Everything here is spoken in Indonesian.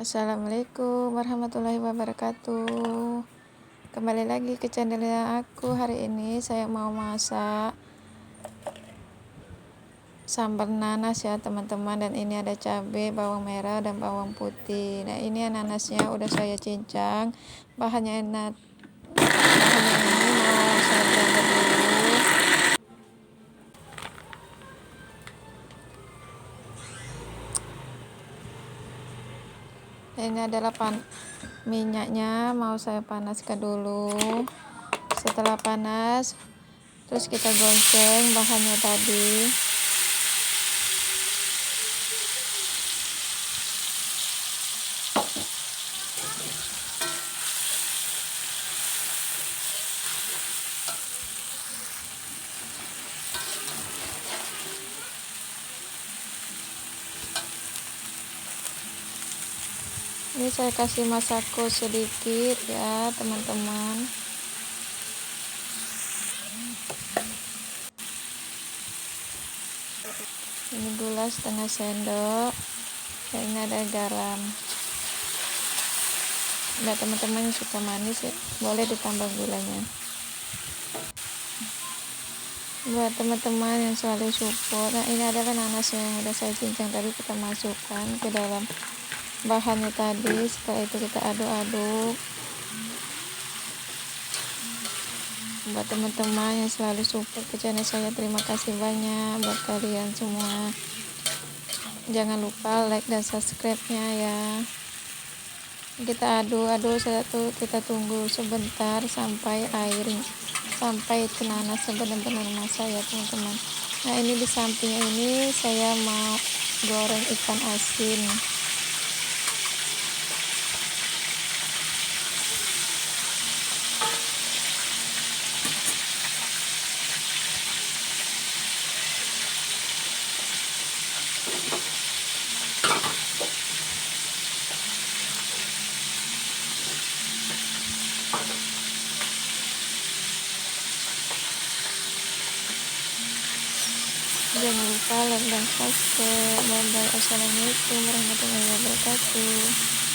Assalamualaikum warahmatullahi wabarakatuh. Kembali lagi ke channelnya aku. Hari ini saya mau masak sambal nanas ya teman-teman. Dan ini ada cabai, bawang merah, dan bawang putih. Nah ini nanasnya udah saya cincang. Bahannya enak. Bahannya ini mau saya blender dulu. Ini adalah minyaknya mau saya panaskan dulu. Setelah panas, terus kita gonceng bahannya tadi. Ini saya kasih masako sedikit ya teman-teman. Ini gula setengah sendok. Dan ini ada garam. Nah teman-teman yang suka manis ya, boleh ditambah gulanya. Buat teman-teman yang selalu support, nah ini adalah nanas yang udah saya cincang tadi, kita masukkan ke dalam bahannya tadi. Setelah itu kita aduk-aduk. Buat teman-teman yang selalu support ke channel saya, terima kasih banyak buat kalian semua. Jangan lupa like dan subscribe-nya ya. Kita aduk-aduk satu, kita tunggu sebentar sampai itu nanas benar-benar masak ya teman-teman. Nah ini di sampingnya ini saya mau goreng ikan asin. Jangan lupa like dan subscribe. Bye bye. Assalamualaikum warahmatullahi wabarakatuh.